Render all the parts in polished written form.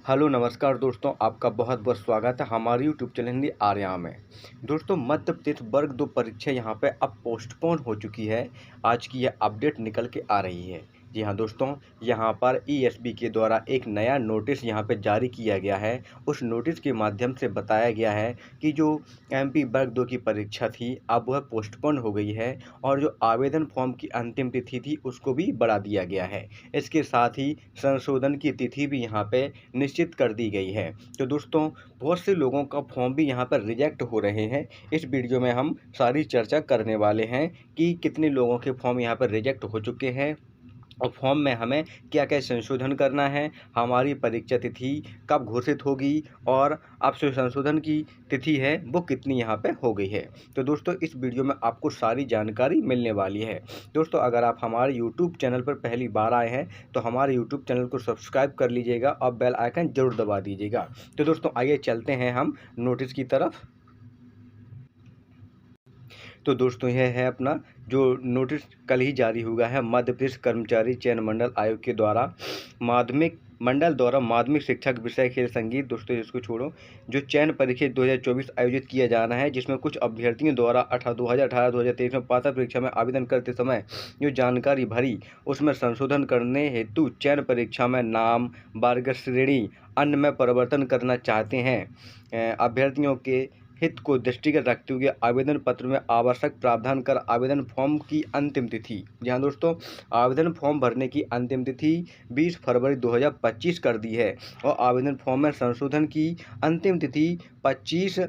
Hello नमस्कार दोस्तों, आपका बहुत बहुत स्वागत है हमारे यूट्यूब चैनल हिंदी आर्या में। दोस्तों, मध्य प्रदेश वर्ग 2 परीक्षा यहाँ पे अब पोस्टपोन हो चुकी है। आज की यह अपडेट निकल के आ रही है। जी हाँ दोस्तों, यहाँ पर ईएसबी के द्वारा एक नया नोटिस यहाँ पे जारी किया गया है। उस नोटिस के माध्यम से बताया गया है कि जो एमपी वर्ग 2 की परीक्षा थी अब वह पोस्टपोन हो गई है और जो आवेदन फॉर्म की अंतिम तिथि थी उसको भी बढ़ा दिया गया है। इसके साथ ही संशोधन की तिथि भी यहाँ पे निश्चित कर दी गई है। तो दोस्तों, बहुत से लोगों का फॉर्म भी यहाँ पर रिजेक्ट हो रहे हैं। इस वीडियो में हम सारी चर्चा करने वाले हैं कि कितने लोगों के फॉर्म यहाँ पर रिजेक्ट हो चुके हैं और फॉर्म में हमें क्या-क्या संशोधन करना है, हमारी परीक्षा तिथि कब घोषित होगी और अब जो संशोधन की तिथि है वो कितनी यहाँ पे हो गई है। तो दोस्तों, इस वीडियो में आपको सारी जानकारी मिलने वाली है। दोस्तों, अगर आप हमारे यूट्यूब चैनल पर पहली बार आए हैं तो हमारे यूट्यूब चैनल को सब्सक्राइब कर लीजिएगा और बेल आइकन ज़रूर दबा दीजिएगा। तो दोस्तों, आइए चलते हैं हम नोटिस की तरफ। तो दोस्तों, यह है अपना जो नोटिस कल ही जारी हुआ है मध्य प्रदेश कर्मचारी चयन मंडल आयोग के द्वारा माध्यमिक शिक्षक विषय खेल संगीत। दोस्तों, इसको छोड़ो, जो चयन परीक्षा 2024 आयोजित किया जाना है, जिसमें कुछ अभ्यर्थियों द्वारा 2018-2023 में पात्रता परीक्षा में आवेदन करते समय जो जानकारी भरी उसमें संशोधन करने हेतु चयन परीक्षा में नाम, वर्ग श्रेणी अन्य में परिवर्तन करना चाहते हैं। अभ्यर्थियों के हित को दृष्टिगत रखते हुए आवेदन पत्र में आवश्यक प्रावधान कर आवेदन फॉर्म की अंतिम तिथि, जहाँ दोस्तों आवेदन फॉर्म भरने की अंतिम तिथि 20 फरवरी 2025 कर दी है और आवेदन फॉर्म में संशोधन की अंतिम तिथि 25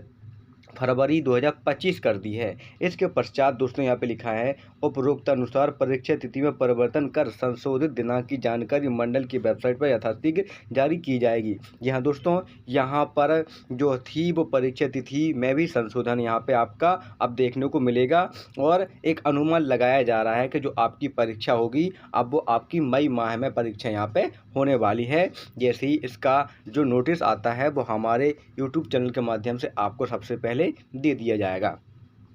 फरवरी 2025 कर दी है। इसके पश्चात दोस्तों यहाँ पे लिखा है, उपरोक्त अनुसार परीक्षा तिथि में परिवर्तन कर संशोधित दिनांक की जानकारी मंडल की वेबसाइट पर यथाशीघ्र जारी की जाएगी। जी हाँ दोस्तों, यहाँ पर जो थी वो परीक्षा तिथि में भी संशोधन यहाँ पे आपका अब देखने को मिलेगा और एक अनुमान लगाया जा रहा है कि जो आपकी परीक्षा होगी अब वो आपकी मई माह में परीक्षा यहाँ पे होने वाली है। जैसे ही इसका जो नोटिस आता है वो हमारे यूट्यूब चैनल के माध्यम से आपको सबसे पहले दे दिया जाएगा।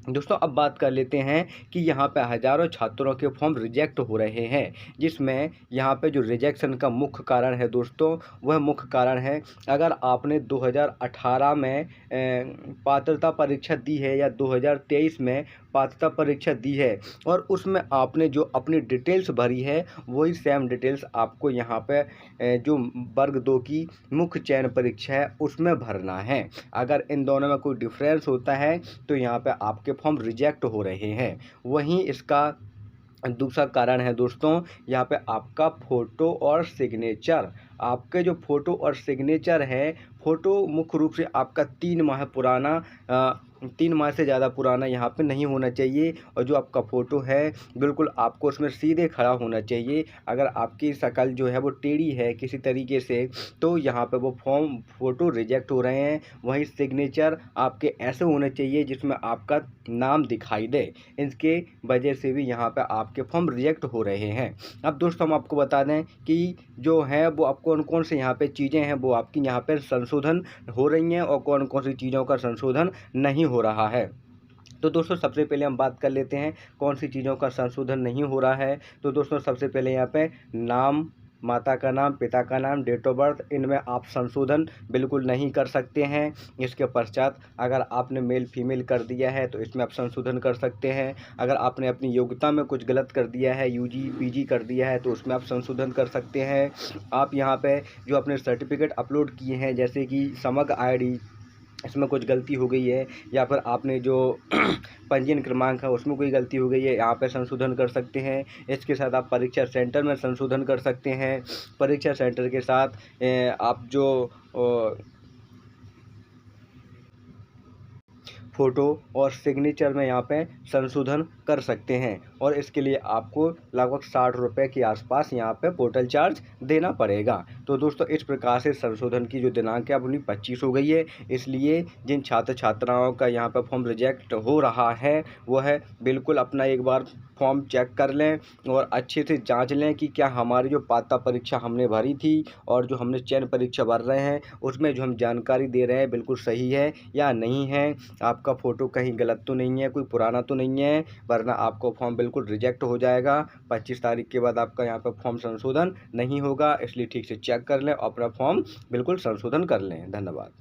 दोस्तों, अब बात कर लेते हैं कि यहाँ पे हज़ारों छात्रों के फॉर्म रिजेक्ट हो रहे हैं, जिसमें यहाँ पे जो रिजेक्शन का मुख्य कारण है दोस्तों, वह मुख्य कारण है अगर आपने 2018 में पात्रता परीक्षा दी है या 2023 में पात्रता परीक्षा दी है और उसमें आपने जो अपनी डिटेल्स भरी है वही सेम डिटेल्स आपको यहाँ पे जो वर्ग 2 की मुख्य चयन परीक्षा है उसमें भरना है। अगर इन दोनों में कोई डिफरेंस होता है तो यहाँ पे आपके फॉर्म रिजेक्ट हो रहे हैं। वहीं इसका दूसरा कारण है दोस्तों, यहाँ पे आपका फ़ोटो और सिग्नेचर। आपके जो फ़ोटो और सिग्नेचर है, फ़ोटो मुख्य रूप से आपका 3 माह पुराना 3 माह से ज़्यादा पुराना यहाँ पे नहीं होना चाहिए और जो आपका फ़ोटो है बिल्कुल आपको उसमें सीधे खड़ा होना चाहिए। अगर आपकी शक्ल जो है वो टेढ़ी है किसी तरीके से तो यहाँ पे वो फ़ोटो रिजेक्ट हो रहे हैं। वहीं सिग्नेचर आपके ऐसे होने चाहिए जिसमें आपका नाम दिखाई दे। इसके वजह से भी यहाँ पे आपके फॉर्म रिजेक्ट हो रहे हैं। अब दोस्तों, हम आपको बता दें कि जो है वो आप कौन-कौन से यहाँ पे चीज़ें हैं वो आपकी यहाँ पे संशोधन हो रही हैं और कौन-कौन सी चीज़ों का संशोधन नहीं हो रहा है। तो दोस्तों, सबसे पहले हम बात कर लेते हैं कौन सी चीज़ों का संशोधन नहीं हो रहा है। तो दोस्तों, सबसे पहले यहाँ पे नाम, माता का नाम, पिता का नाम, डेट ऑफ बर्थ, इनमें आप संशोधन बिल्कुल नहीं कर सकते हैं। इसके पश्चात अगर आपने मेल फीमेल कर दिया है तो इसमें आप संशोधन कर सकते हैं। अगर आपने अपनी योग्यता में कुछ गलत कर दिया है, यूजी पीजी कर दिया है, तो उसमें आप संशोधन कर सकते हैं। आप यहाँ पे जो अपने सर्टिफिकेट अपलोड किए हैं जैसे कि समग्र आईडी, इसमें कुछ गलती हो गई है या फिर आपने जो पंजीयन क्रमांक है उसमें कोई गलती हो गई है, यहाँ पे संशोधन कर सकते हैं। इसके साथ आप परीक्षा सेंटर में संशोधन कर सकते हैं। परीक्षा सेंटर के साथ आप जो फ़ोटो और सिग्नेचर में यहाँ पे संशोधन कर सकते हैं और इसके लिए आपको लगभग 60 रुपये के आसपास यहाँ पे पोर्टल चार्ज देना पड़ेगा। तो दोस्तों, इस प्रकार से संशोधन की जो दिनांक है अपनी 25 हो गई है। इसलिए जिन छात्र छात्राओं का यहाँ पे फॉर्म रिजेक्ट हो रहा है वो है बिल्कुल अपना एक बार फॉर्म चेक कर लें और अच्छे से जांच लें कि क्या हमारी जो पात्रता परीक्षा हमने भरी थी और जो हमने चयन परीक्षा भर रहे हैं उसमें जो हम जानकारी दे रहे हैं बिल्कुल सही है या नहीं है। आपका फ़ोटो कहीं गलत तो नहीं है, कोई पुराना तो नहीं है, वरना आपको फॉर्म बिल्कुल रिजेक्ट हो जाएगा। 25 तारीख के बाद आपका यहाँ पर फॉर्म संशोधन नहीं होगा, इसलिए ठीक से चेक कर लें और अपना फॉर्म बिल्कुल संशोधन कर लें। धन्यवाद।